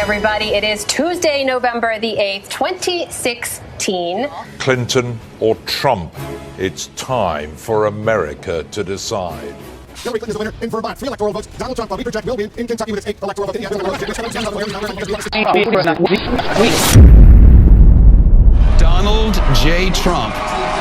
everybody. It is Tuesday, November the 8th, 2016. Clinton or Trump? It's time for America to decide. Hillary Clinton is the winner, in for about 3 electoral votes. Donald Trump, a leader will win in Kentucky with its 8 electoral votes. Donald J. Trump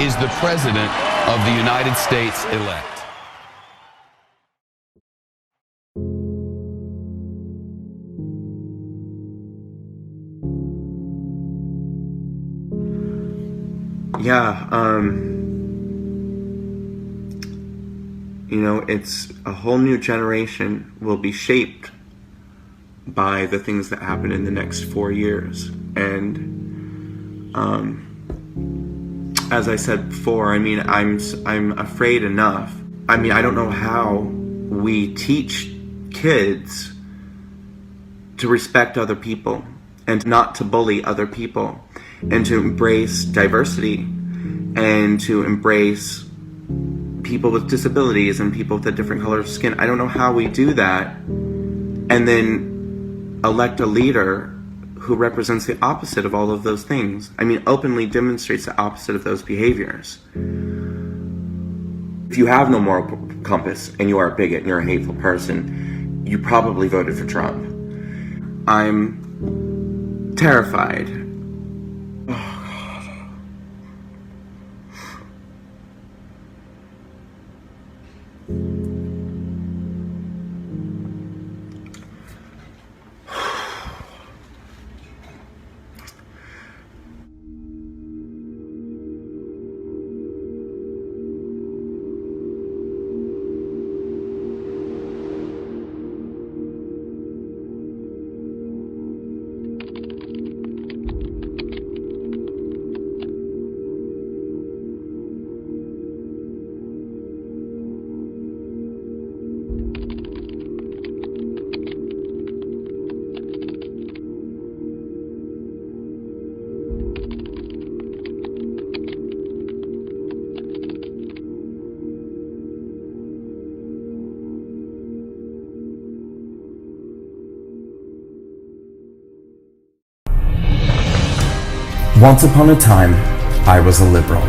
is the president of the United States elect. It's a whole new generation will be shaped by the things that happen in the next 4 years. And as I said before, I'm afraid enough. I don't know how we teach kids to respect other people and not to bully other people and to embrace diversity and to embrace people with disabilities and people with a different color of skin. I don't know how we do that and then elect a leader who represents the opposite of all of those things. Openly demonstrates the opposite of those behaviors. If you have no moral compass and you are a bigot and you're a hateful person, you probably voted for Trump. I'm terrified. Once upon a time, I was a liberal.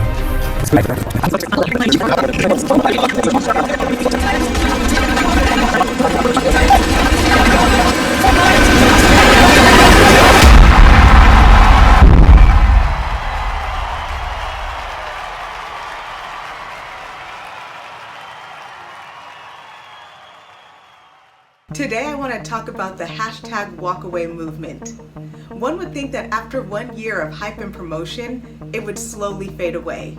Today I want to talk about the hashtag WalkAway movement. One would think that after 1 year of hype and promotion, it would slowly fade away.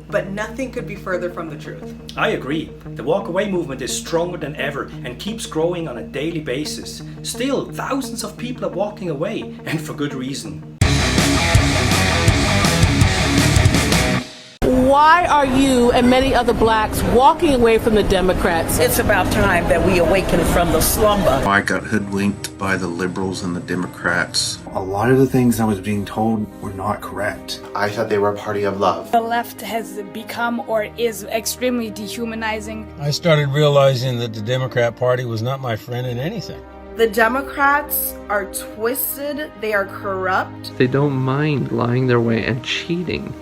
But nothing could be further from the truth. I agree. The WalkAway movement is stronger than ever and keeps growing on a daily basis. Still, thousands of people are walking away, and for good reason. Why are you and many other blacks walking away from the Democrats? It's about time that we awaken from the slumber. I got hoodwinked by the liberals and the Democrats. A lot of the things I was being told were not correct. I thought they were a party of love. The left has become or is extremely dehumanizing. I started realizing that the Democrat Party was not my friend in anything. The Democrats are twisted, they are corrupt. They don't mind lying their way and cheating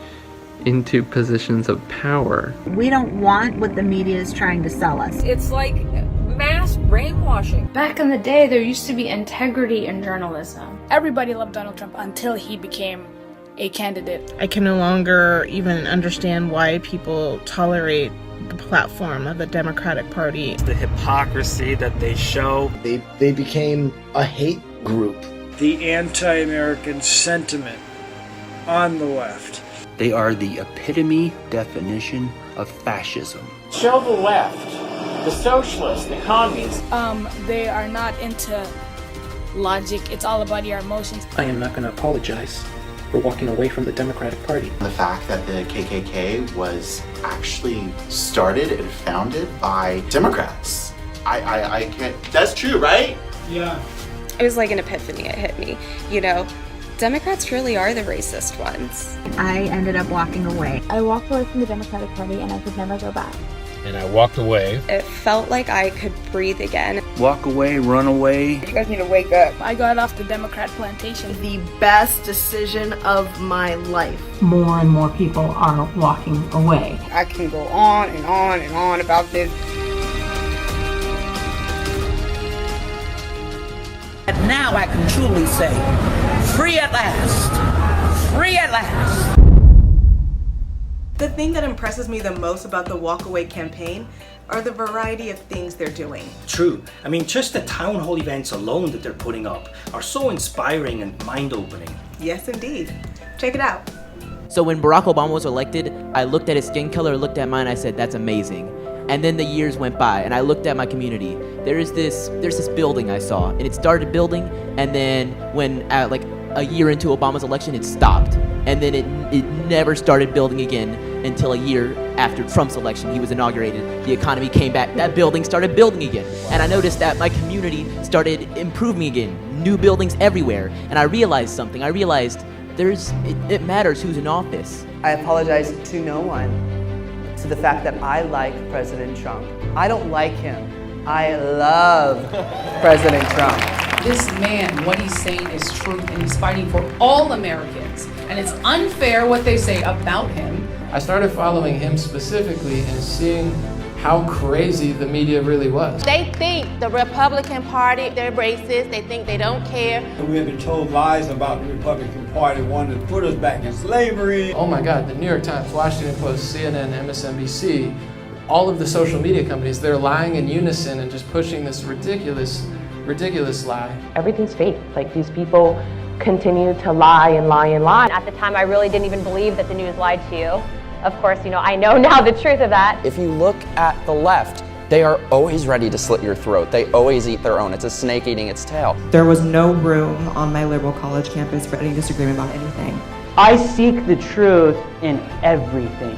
into positions of power. We don't want what the media is trying to sell us. It's like mass brainwashing. Back in the day, there used to be integrity in journalism. Everybody loved Donald Trump until he became a candidate. I can no longer even understand why people tolerate the platform of the Democratic Party. The hypocrisy that they show. They became a hate group. The anti-American sentiment on the left. They are the epitome definition of fascism. Show the left, the socialists, the communists. They are not into logic. It's all about your emotions. I am not going to apologize for walking away from the Democratic Party. The fact that the KKK was actually started and founded by Democrats. I can't, that's true, right? Yeah. It was like an epiphany, it hit me, Democrats really are the racist ones. I ended up walking away. I walked away from the Democratic Party and I could never go back. and I walked away. It felt like I could breathe again. Walk away, run away. You guys need to wake up. I got off the Democrat plantation. The best decision of my life. More and more people are walking away. I can go on and on and on about this. And now I can truly say, free at last. Free at last. The thing that impresses me the most about the WalkAway campaign are the variety of things they're doing. True. I mean, just the town hall events alone that they're putting up are so inspiring and mind-opening. Yes, indeed. Check it out. So when Barack Obama was elected, I looked at his skin color, looked at mine, I said, that's amazing. And then the years went by, and I looked at my community. There's this building I saw, and it started building, and then when, like a year into Obama's election, it stopped. And then it never started building again until a year after Trump's election. He was inaugurated, the economy came back, that building started building again. And I noticed that my community started improving again, new buildings everywhere. And I realized something, I realized it matters who's in office. I apologize to no one, to the fact that I like President Trump. I don't like him, I love President Trump. This man, what he's saying is truth, and he's fighting for all Americans. And it's unfair what they say about him. I started following him specifically and seeing how crazy the media really was. They think the Republican Party, they're racist, they think they don't care. We have been told lies about the Republican Party, wanting to put us back in slavery. Oh my God, the New York Times, Washington Post, CNN, MSNBC, all of the social media companies, they're lying in unison and just pushing this ridiculous lie. Everything's fake. Like, these people continue to lie and lie and lie. At the time, I really didn't even believe that the news lied to you. Of course, I know now the truth of that. If you look at the left, they are always ready to slit your throat. They always eat their own. It's a snake eating its tail. There was no room on my liberal college campus for any disagreement about anything. I seek the truth in everything.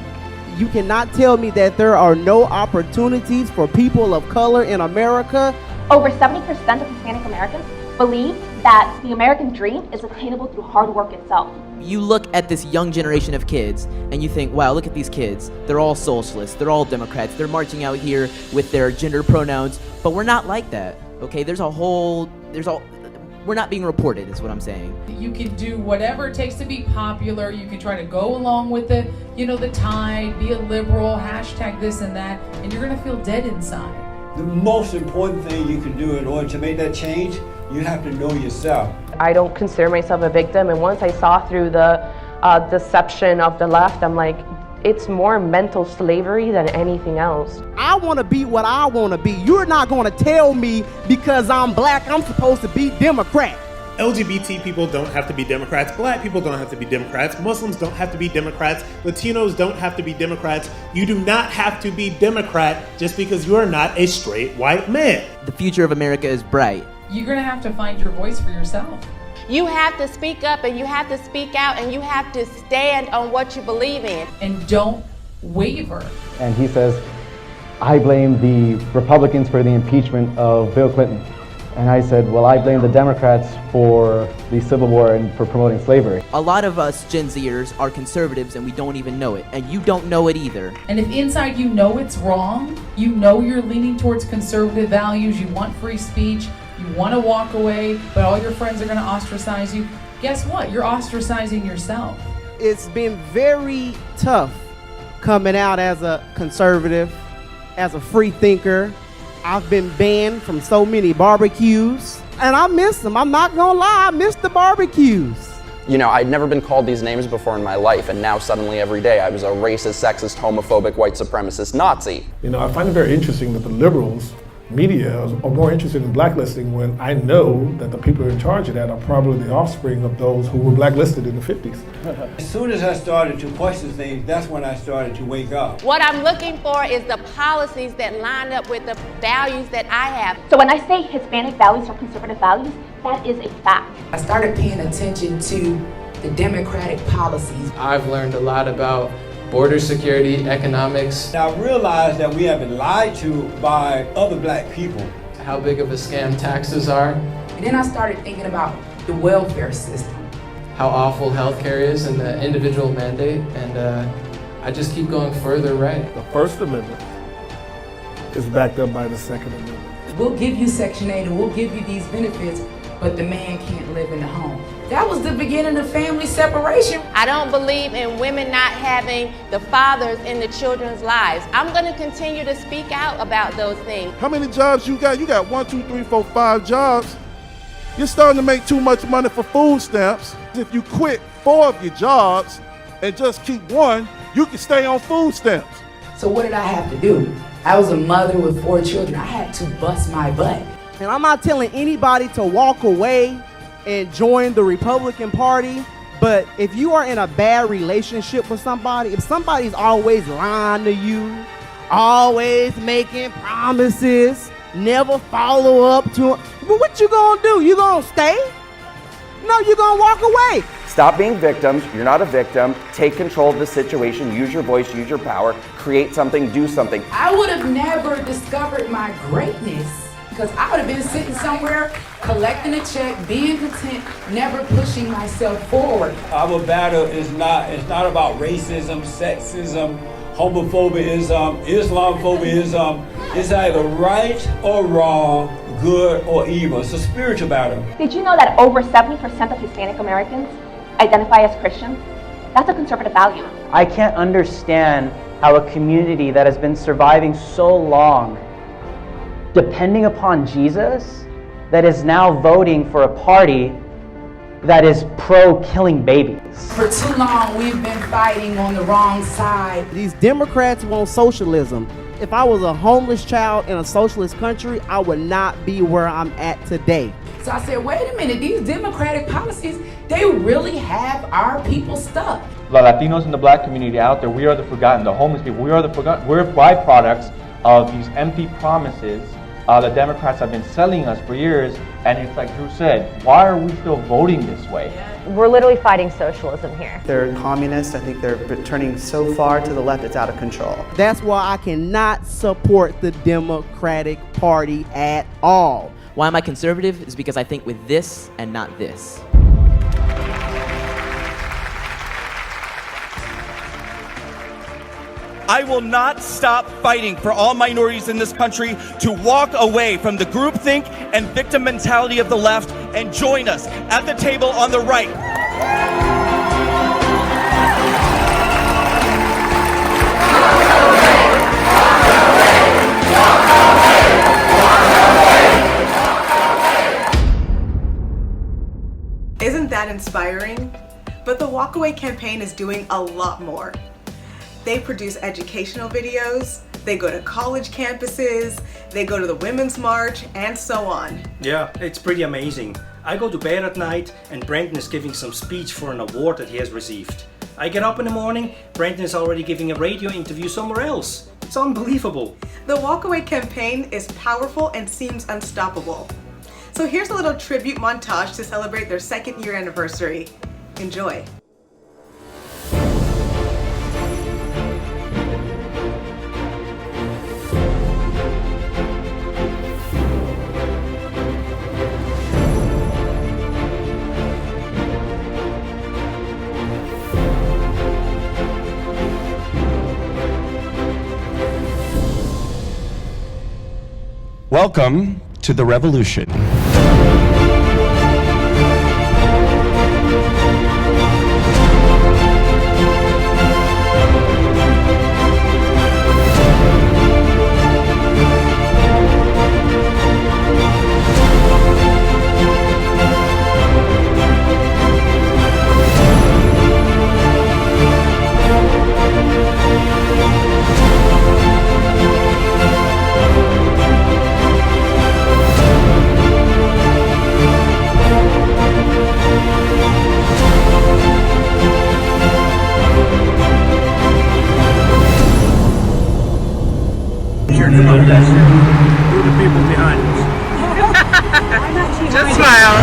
You cannot tell me that there are no opportunities for people of color in America. Over 70% of Hispanic Americans believe that the American dream is attainable through hard work itself. You look at this young generation of kids and you think, wow, look at these kids. They're all socialists, they're all Democrats, they're marching out here with their gender pronouns, but we're not like that, okay? We're not being reported, is what I'm saying. You can do whatever it takes to be popular. You can try to go along with the tide, be a liberal, hashtag this and that, and you're gonna feel dead inside. The most important thing you can do in order to make that change, you have to know yourself. I don't consider myself a victim, and once I saw through the deception of the left, I'm like, it's more mental slavery than anything else. I want to be what I want to be. You're not going to tell me because I'm black, I'm supposed to be Democrat. LGBT people don't have to be Democrats, black people don't have to be Democrats, Muslims don't have to be Democrats, Latinos don't have to be Democrats. You do not have to be Democrat just because you are not a straight white man. The future of America is bright. You're gonna have to find your voice for yourself. You have to speak up and you have to speak out and you have to stand on what you believe in. And don't waver. And he says, I blame the Republicans for the impeachment of Bill Clinton. And I said, well, I blame the Democrats for the Civil War and for promoting slavery. A lot of us Gen Zers are conservatives and we don't even know it. And you don't know it either. And if inside you know it's wrong, you know you're leaning towards conservative values, you want free speech, you want to walk away, but all your friends are going to ostracize you, guess what? You're ostracizing yourself. It's been very tough coming out as a conservative, as a free thinker. I've been banned from so many barbecues, and I miss them. I'm not gonna lie, I miss the barbecues. You know, I'd never been called these names before in my life, and now suddenly every day I was a racist, sexist, homophobic, white supremacist Nazi. You know, I find it very interesting that the liberals, media, are more interested in blacklisting when I know that the people in charge of that are probably the offspring of those who were blacklisted in the 50s. As soon as I started to question things, that's when I started to wake up. What I'm looking for is the policies that line up with the values that I have. So when I say Hispanic values are conservative values, that is a fact. I started paying attention to the Democratic policies. I've learned a lot about border security, economics. Now I realized that we have been lied to by other black people. How big of a scam taxes are. And then I started thinking about the welfare system. How awful healthcare is and the individual mandate, and I just keep going further right. The First Amendment is backed up by the Second Amendment. We'll give you Section 8 and we'll give you these benefits, but the man can't live in the home. That was the beginning of family separation. I don't believe in women not having the fathers in the children's lives. I'm going to continue to speak out about those things. How many jobs you got? You got 1, 2, 3, 4, 5 jobs. You're starting to make too much money for food stamps. If you quit 4 of your jobs and just keep 1, you can stay on food stamps. So what did I have to do? I was a mother with 4 children. I had to bust my butt. And I'm not telling anybody to walk away and join the Republican Party, but if you are in a bad relationship with somebody, if somebody's always lying to you, always making promises, never follow up to them, but what you gonna do? You gonna stay? No, you gonna walk away. Stop being victims. You're not a victim. Take control of the situation. Use your voice, use your power. Create something, do something. I would have never discovered my greatness because I would have been sitting somewhere collecting a check, being content, never pushing myself forward. Our battle is not about racism, sexism, homophobia-ism, Islamophobia-ism. It's either right or wrong, good or evil. It's a spiritual battle. Did you know that over 70% of Hispanic Americans identify as Christians? That's a conservative value. I can't understand how a community that has been surviving so long, depending upon Jesus, that is now voting for a party that is pro-killing babies. For too long, we've been fighting on the wrong side. These Democrats want socialism. If I was a homeless child in a socialist country, I would not be where I'm at today. So I said, wait a minute, these democratic policies, they really have our people stuck. The Latinos and the black community out there, we are the forgotten, the homeless people, we are the forgotten. We're byproducts of these empty promises the Democrats have been selling us for years, and it's like Drew said, why are we still voting this way? We're literally fighting socialism here. They're communist. I think they're turning so far to the left it's out of control. That's why I cannot support the Democratic Party at all. Why am I conservative? Is because I think with this and not this. I will not stop fighting for all minorities in this country to walk away from the groupthink and victim mentality of the left and join us at the table on the right. Isn't that inspiring? But the WalkAway campaign is doing a lot more. They produce educational videos, they go to college campuses, they go to the Women's March, and so on. Yeah, it's pretty amazing. I go to bed at night and Brandon is giving some speech for an award that he has received. I get up in the morning, Brandon is already giving a radio interview somewhere else. It's unbelievable. The WalkAway campaign is powerful and seems unstoppable. So here's a little tribute montage to celebrate their 2nd year anniversary. Enjoy. Welcome to the revolution. Who are the people behind us? Just smile.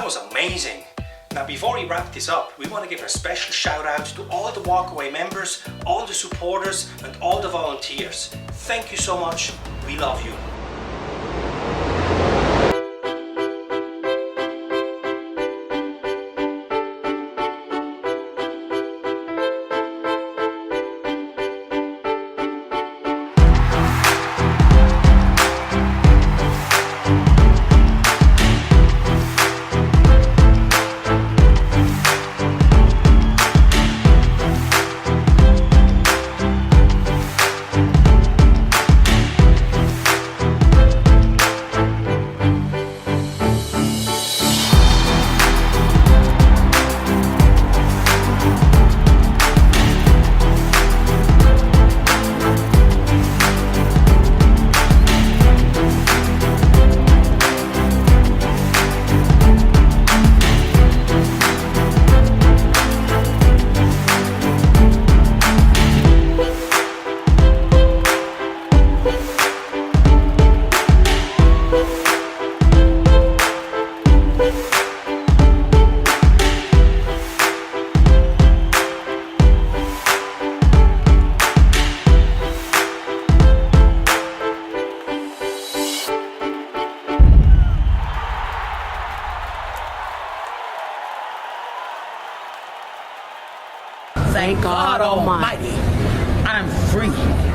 was amazing. Now, before we wrap this up, we want to give a special shout out to all the WalkAway members, all the supporters, and all the volunteers. Thank you so much. We love you. Thank God Almighty, I'm free.